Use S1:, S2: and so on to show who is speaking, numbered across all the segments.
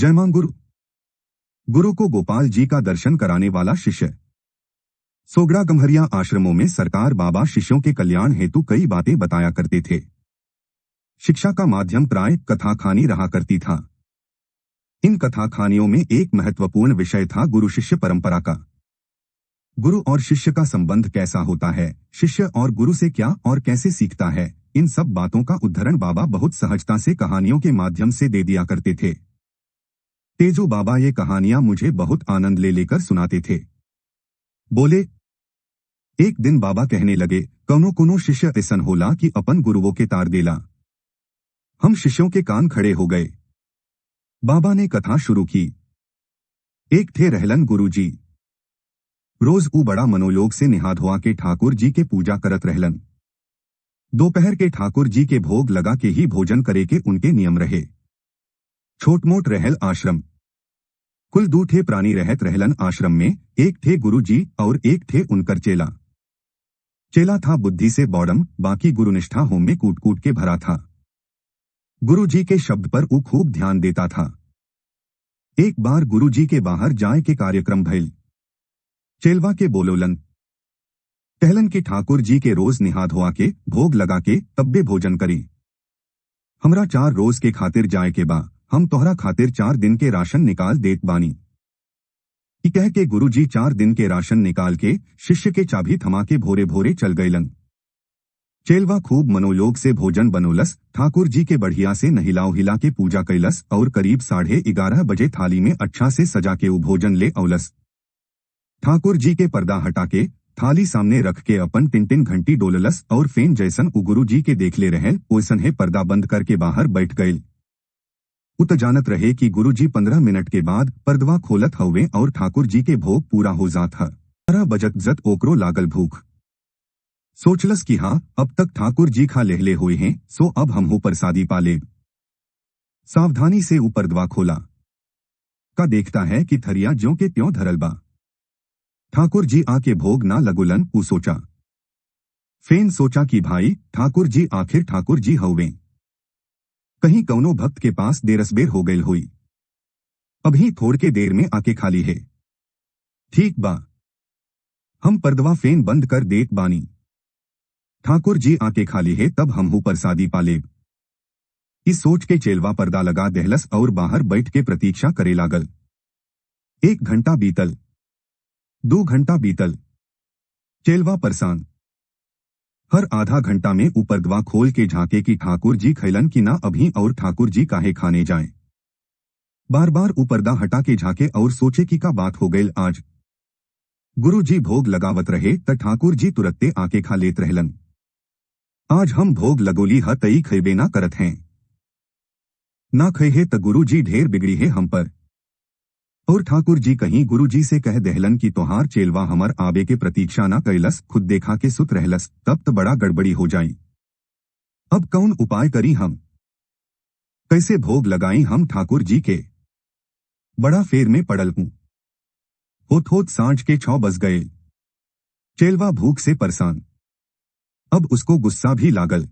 S1: जय मां गुरु। गुरु को गोपाल जी का दर्शन कराने वाला शिष्य। सोगड़ा गम्हरिया आश्रमों में सरकार बाबा शिष्यों के कल्याण हेतु कई बातें बताया करते थे। शिक्षा का माध्यम प्राय कथाखानी रहा करती था। इन कथाखानियों में एक महत्वपूर्ण विषय था गुरु शिष्य परंपरा का। गुरु और शिष्य का संबंध कैसा होता है, शिष्य और गुरु से क्या और कैसे सीखता है, इन सब बातों का उद्धरण बाबा बहुत सहजता से कहानियों के माध्यम से दे दिया करते थे। तेजो बाबा ये कहानियां मुझे बहुत आनंद ले लेकर सुनाते थे। बोले, एक दिन बाबा कहने लगे, कौनो कोनो शिष्य ऐसन होला कि अपन गुरुओं के तार देला। हम शिष्यों के कान खड़े हो गए। बाबा ने कथा शुरू की। एक थे रहलन गुरुजी। रोज ऊ बड़ा मनोयोग से निहा धोआ के ठाकुर जी के पूजा करत रहलन। दोपहर के ठाकुर जी के भोग लगा के ही भोजन करे के उनके नियम रहे। छोट मोट रहल आश्रम। कुल 2 ठे प्राणी रहत रहलन आश्रम में, एक थे गुरुजी और एक थे उनकर चेला। चेला था बुद्धि से बौड़म, बाकी गुरुनिष्ठा होम में कूट कूट के भरा था। गुरुजी के शब्द पर ऊ खूब ध्यान देता था। एक बार गुरुजी के बाहर जाए के कार्यक्रम भइल। चेलवा के बोलोलन, कहलन कि ठाकुर जी के रोज निहा धोआ के भोग लगा के तब्बे भोजन करी। हमरा 4 रोज के खातिर जाए के बा, हम तोहरा खातिर 4 दिन के राशन निकाल देत बानी। ई कह के गुरुजी 4 दिन के राशन निकाल के शिष्य के चाबी थमा के भोरे भोरे चल गईलन। चेलवा खूब मनोयोग से भोजन बनोलस, ठाकुर जी के बढ़िया से नहिलाव हिला के पूजा कैलस और करीब 11:30 बजे थाली में अच्छा से सजा के ऊ भोजन ले औलस। ठाकुर जी के पर्दा हटा के थाली सामने रख के अपन टिन घंटी डोललस और फेन जैसन ऊ गुरु जी के देख ले रहे ओसन है पर्दा बंद करके बाहर बैठ गए। उत जानत रहे कि गुरुजी 15 मिनट के बाद पर्दवा खोलत हवे और ठाकुर जी के भोग पूरा हो जात है। 12 बजत जत ओकरो लागल भूख। सोचलस कि हाँ, अब तक ठाकुर जी खा लेहले हुए हैं, सो अब हमहू प्रसादी पाले। सावधानी से ऊ पर्दवा खोला। का देखता है कि थरिया ज्यों के त्यों धरल बा। ठाकुर जी आके भोग ना लगुलन, ऊ सोचा। फेन सोचा कि भाई ठाकुर जी आखिर ठाकुर जी हवे, कहीं कौनो भक्त के पास देरसबेर हो गई हुई, अभी थोड़ के देर में आके खाली है। ठीक बा, हम पर्दवा फेन बंद कर देत बानी। ठाकुर जी आके खाली है तब हमहू प्रसादी पाले। इस सोच के चेलवा पर्दा लगा देहलस और बाहर बैठ के प्रतीक्षा करे लागल। 1 घंटा बीतल, 2 घंटा बीतल। चेलवा परेशान। हर आधा घंटा में ऊ पर्दवा खोल के झांके कि ठाकुर जी खैलन कि ना अभी और ठाकुर जी काहे खाने जाएं। बार बार ऊ पर्दा हटा के झांके और सोचे कि का बात हो गई आज। गुरु जी भोग लगावत रहे त ठाकुर जी तुरत्ते आके खा लेत रहलन। आज हम भोग लगोली ह तई खैबे ना करत हैं। ना खै है त गुरु जी ढेर बिगड़ी है हम पर। और ठाकुर जी कहीं गुरु जी से कह देहलन कि तोहार चेलवा हमर आबे के प्रतीक्षा ना कैलस, खुद देखा के सुत रहलस, तब त बड़ा गड़बड़ी हो जाई। अब कौन उपाय करी हम? कैसे भोग लगाई हम ठाकुर जी के? बड़ा फेर में पड़ल हूं। होत सांझ के 6 बज गए। चेलवा भूख से परेशान। अब उसको गुस्सा भी लागल।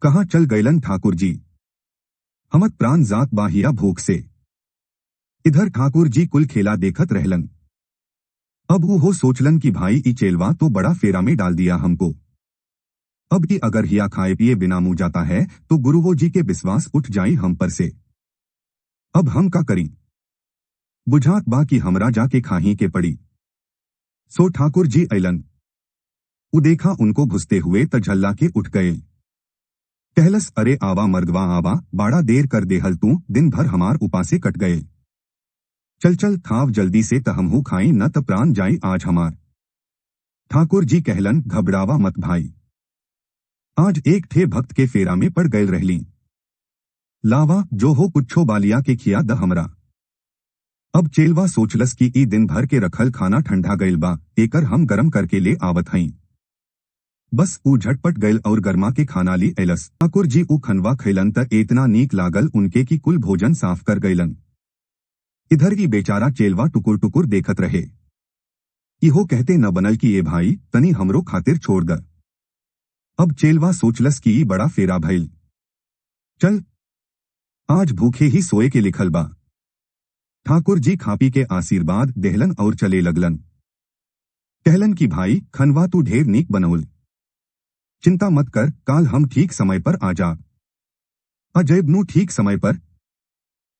S1: कहाँ चल गयलन ठाकुर जी? हमत प्राण जात बाहिया भूख से। इधर ठाकुर जी कुल खेला देखत रहलन। अब वो हो सोचलन कि भाई ई चेलवा तो बड़ा फेरा में डाल दिया हमको। अब की अगर हिया खाए पिए बिना मुंह जाता है तो गुरुवो जी के विश्वास उठ जाई हम पर से। अब हम का करी? बुझात बा कि हमरा जाके खाही के पड़ी। सो ठाकुर जी अलन। उ देखा उनको घुसते हुए त झल्ला के उठ गए। कहलस, अरे आवा मर्दवा आवा, बाड़ा देर कर देहल तू, दिन भर हमार उपासे कट गए। चल चल खाव जल्दी से त हमहू खाई न त प्राण जाई आज हमार। ठाकुर जी कहलन, घबरावा मत भाई, आज एक थे भक्त के फेरा में पड़ गए रहली। लावा जो हो कुछो बालिया के खिया द हमरा। अब चेलवा सोचलस कि ई दिन भर के रखल खाना ठंडा गईल बा, एकर हम गरम करके ले आवत हई। बस ऊ झटपट गईल और गरमा के खाना ली एलस। ठाकुर जी ऊ खनवा खैलन त इतना नीक लागल उनके कि कुल भोजन साफ कर गईलन। इधर ही बेचारा चेलवा टुकुर टुकुर देखत रहे। इहो कहते न बनल कि ये भाई तनी हमरो खातिर छोड़ द। अब चेलवा सोचलस कि बड़ा फेरा भइल। चल आज भूखे ही सोए के लिखल बा। ठाकुर जी खापी के आशीर्वाद देहलन और चले लगलन। कहलन की भाई खनवा तू ढेर नीक बनौल, चिंता मत कर, काल हम ठीक समय पर आ जा। अजैब नू ठीक समय पर?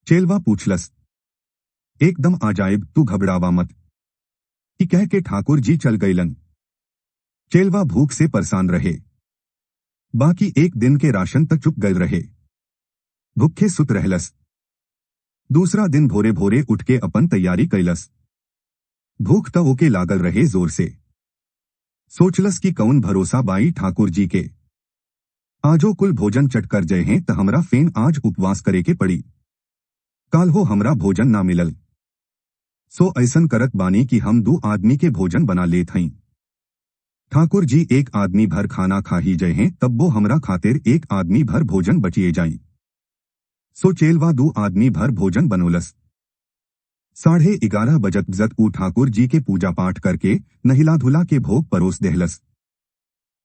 S1: चेलवा पूछलस। एकदम आजाइब, तू घबरावा मत, कि कह के ठाकुर जी चल गईलन। चेलवा भूख से परेशान रहे, बाकी एक दिन के राशन तक चुक गए रहे, भूखे सुत रहलस। दूसरा दिन भोरे भोरे उठ के अपन तैयारी कैलस। भूख त ओके लागल रहे जोर से। सोचलस कि कौन भरोसा बाई ठाकुर जी के, आजो कुल भोजन चट कर जय हैं त हमरा फेन आज उपवास करे के पड़ी, काल हो हमरा भोजन ना मिलल। सो ऐसन करत बानी कि हम 2 आदमी के भोजन बना लेत हई। ठाकुर जी एक आदमी भर खाना खा ही जय हैं, तब वो हमरा खातिर 1 आदमी भर भोजन बचिए जाई। सो चेलवा 2 आदमी भर भोजन बनोलस। 11:30 बजत जत ऊ ठाकुर जी के पूजा पाठ करके नहिला धुला के भोग परोस देहलस।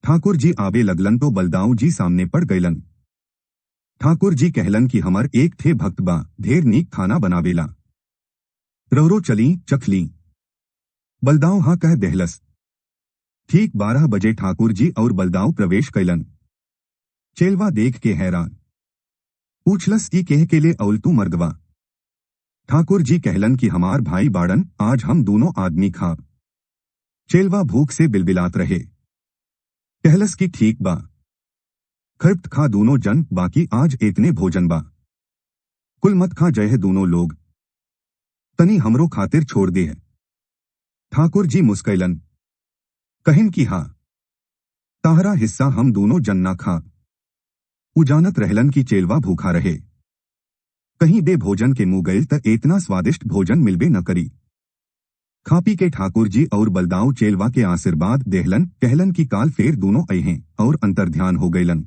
S1: ठाकुर जी आवे लगलन तो बलदाऊ जी सामने पड़ गईलन। ठाकुर जी कहलन कि हमर एक थे भक्त बा, ढेर नीक खाना बनावेला, रौरो चली चखली। बलदाऊ हाँ कह देहलस। ठीक 12 बजे ठाकुर जी और बलदाऊ प्रवेश कैलन। चेलवा देख के हैरान, पूछलस की कह के ले औल तू मर्दवा। ठाकुर जी कहलन कि हमार भाई बाड़न, आज हम दोनों आदमी खा। चेलवा भूख से बिलबिलात रहे। कहलस की ठीक बा, खैप्त खा दोनों जन, बाकी आज इतने भोजन बा, कुल मत खा जय है दोनों लोग, तनी हमरो खातिर छोड़ दे है। ठाकुर जी मुस्कैलन, कहिन की हा, ताहरा हिस्सा हम दोनों जन ना खा। उजानत रहलन की चेलवा भूखा रहे, कहीं बे भोजन के मुंह गईल त इतना स्वादिष्ट भोजन मिलबे न करी। खापी के ठाकुर जी और बलदाऊ चेलवा के आशीर्वाद देहलन, कहलन की काल फेर दोनों आई हैं और अंतर्ध्यान हो गईलन।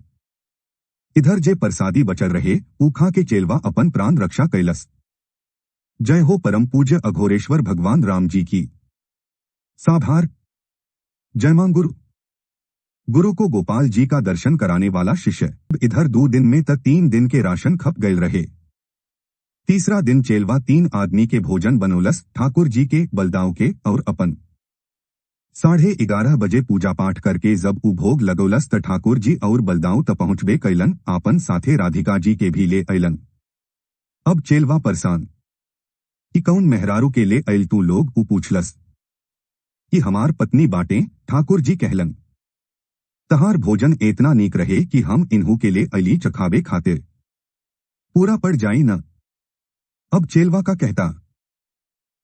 S1: इधर जे प्रसादी बचल रहे ऊखा के चेलवा अपन प्राण रक्षा कैलस। जय हो परम पूज्य अघोरेश्वर भगवान राम जी की। साभार। जय मां गुरु। गुरु को गोपाल जी का दर्शन कराने वाला शिष्य। इधर 2 दिन में तक 3 दिन के राशन खप गए रहे। तीसरा दिन चेलवा 3 आदमी के भोजन बनोलस, ठाकुर जी के, बलदाऊ के और अपन। 11:30 बजे पूजा पाठ करके जब उ भोग लगोलस त ठाकुर जी और बलदाऊ त पहुंचबे कैलन, आपन साथे राधिका जी के भी ले अलन। अब चेलवा परेशान कि कौन मेहरारू के ले अल तू लोग, उ पूछलस कि हमार पत्नी बाटे। ठाकुर जी कहलन, तहार भोजन इतना नीक रहे कि हम इन्हू के ले अली चखावे खातिर, पूरा पड़ जाई न। अब चेलवा का कहता,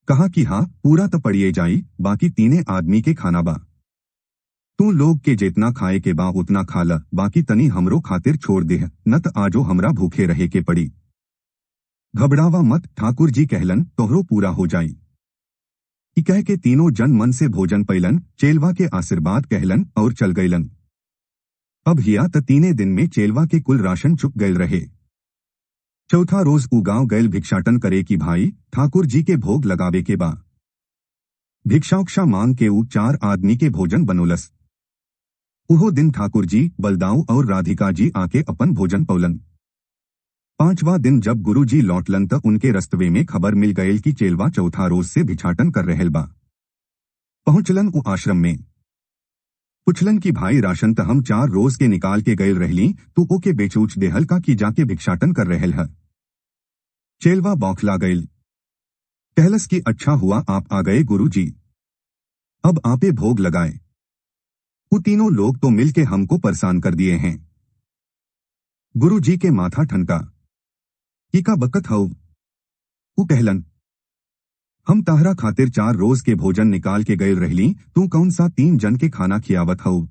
S1: कहा कि हाँ पूरा तो पड़िए जाई, बाकी 3 आदमी के खाना बा, तू लोग के जितना खाए के बा उतना खा ल, बाकी तनी हमरो खातिर छोड़ दे, न त आजो हमरा भूखे रहे के पड़ी। घबरावा मत, ठाकुर जी कहलन, तोहरो पूरा हो जाई। कि कह के तीनों जन मन से भोजन पैलन, चेलवा के आशीर्वाद कहलन और चल गईलन। अब हिया त 3 दिन में चेलवा के कुल राशन चुक गए रहे। चौथा रोज उगांव गैल भिक्षाटन करे कि भाई ठाकुर जी के भोग लगावे के बा। भिक्षाउक्षा मांग के 4 आदमी के भोजन बनोलस। उहो दिन ठाकुर जी, बलदाऊ और राधिका जी आके अपन भोजन पौलन। 5वां दिन जब गुरु जी लौटलन त उनके रस्तवे में खबर मिल गयल कि चेलवा चौथा रोज से भिक्षाटन कर रहल बा। पहुंचलन उ आश्रम में, पुछलन की भाई राशन त हम 4 रोज के निकाल के गयल रहली, तू ओके बेचूच देहल का कि जाके भिक्षाटन कर रहल है। चेलवा बौखला गईल, कहलस कि अच्छा हुआ आप आ गए गुरु जी, अब आपे भोग लगाए। वो तीनों लोग तो मिलके हमको परेशान कर दिए हैं। गुरु जी के माथा ठनका, की का बकत हऊ? वो कहलन, हम ताहरा खातिर 4 रोज के भोजन निकाल के गए रहली, तू कौन सा 3 जन के खाना खियावत हऊ?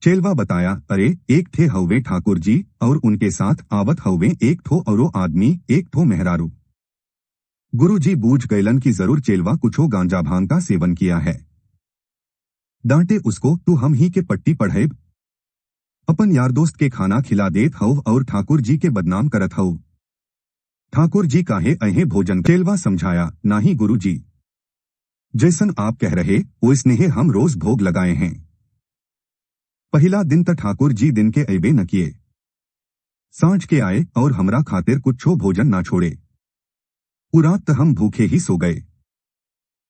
S1: चेलवा बताया, अरे एक थे हवे ठाकुर जी और उनके साथ आवत हवे एक ठो औरो आदमी, एक ठो मेहरारू। गुरु जी बूझ गयलन की जरूर चेलवा कुछो गांजा भांग का सेवन किया है। डांटे उसको, तू हम ही के पट्टी पढ़ेब, अपन यार दोस्त के खाना खिला देत हऊ और ठाकुर जी के बदनाम करत हऊ। ठाकुर जी काहे अहे भोजन? चेलवा समझाया, नाही गुरु जी, जैसन आप कह रहे वैसने हम रोज भोग लगाए हैं। पहला दिन त ठाकुर जी दिन के अबे न किए, सांझ के आए और हमरा खातिर कुछो भोजन ना छोड़े। रात हम भूखे ही सो गए।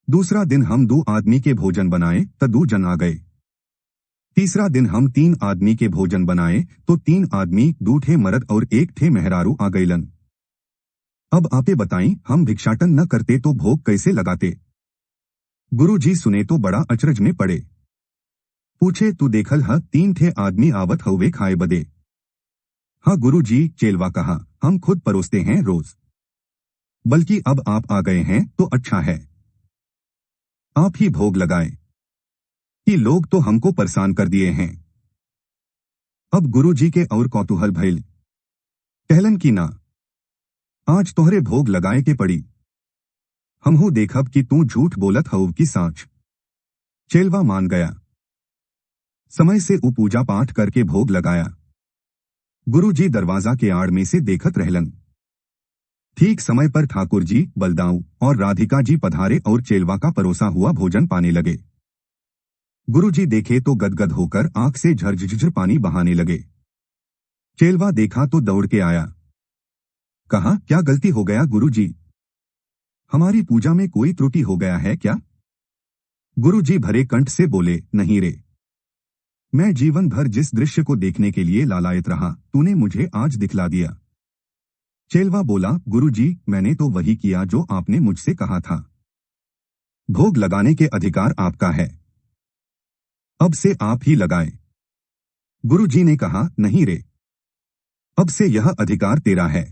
S1: दूसरा दिन हम 2 आदमी के भोजन बनाए त 2 जन आ गए। तीसरा दिन हम 3 आदमी के भोजन बनाए तो 3 आदमी, 2 ठे मर्द और 1 ठे मेहरारू आ गईलन। अब आपे बताई, हम भिक्षाटन न करते तो भोग कैसे लगाते। गुरुजी सुने तो बड़ा अचरज में पड़े। पूछे, तू देखल ह 3 ठे आदमी आवत हवे खाए बदे। हाँ गुरुजी, चेलवा कहा, हम खुद परोसते हैं रोज। बल्कि अब आप आ गए हैं तो अच्छा है, आप ही भोग लगाए कि लोग तो हमको परेशान कर दिए हैं। अब गुरुजी के और कौतूहल भइल। कहलन की ना, आज तोहरे भोग लगाए के पड़ी। हमहू देखब कि तू झूठ बोलत हव की साँच। चेलवा मान गया। समय से पूजा पाठ करके भोग लगाया। गुरुजी दरवाजा के आड़ में से देखत रहलन। ठीक समय पर ठाकुर जी, बलदाऊ और राधिका जी पधारे और चेलवा का परोसा हुआ भोजन पाने लगे। गुरुजी देखे तो गदगद होकर आंख से झरझर पानी बहाने लगे। चेलवा देखा तो दौड़ के आया। कहा, क्या गलती हो गया गुरुजी? हमारी पूजा में कोई त्रुटि हो गया है क्या? गुरुजी भरे कंठ से बोले, नहीं रे। मैं जीवन भर जिस दृश्य को देखने के लिए लालायित रहा, तूने मुझे आज दिखला दिया। चेलवा बोला, गुरुजी, मैंने तो वही किया जो आपने मुझसे कहा था। भोग लगाने के अधिकार आपका है, अब से आप ही लगाए। गुरुजी ने कहा, नहीं रे, अब से यह अधिकार तेरा है।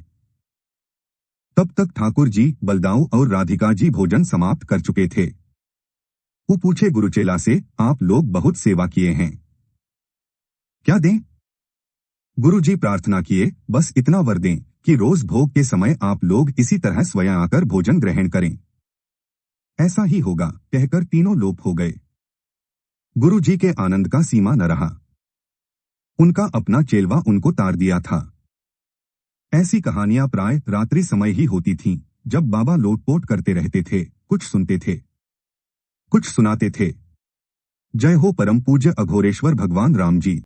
S1: तब तक ठाकुर जी, बलदाऊ और राधिका जी भोजन समाप्त कर चुके थे। वो पूछे गुरुचेला से, आप लोग बहुत सेवा किए हैं, क्या दें? गुरुजी प्रार्थना किए, बस इतना वर दें कि रोज भोग के समय आप लोग इसी तरह स्वयं आकर भोजन ग्रहण करें। ऐसा ही होगा, कहकर तीनों लोप हो गए। गुरुजी के आनंद का सीमा न रहा। उनका अपना चेलवा उनको तार दिया था। ऐसी कहानियां प्राय रात्रि समय ही होती थीं, जब बाबा लोटपोट करते रहते थे, कुछ सुनते थे, कुछ सुनाते थे। जय हो परम पूज्य अघोरेश्वर भगवान राम जी।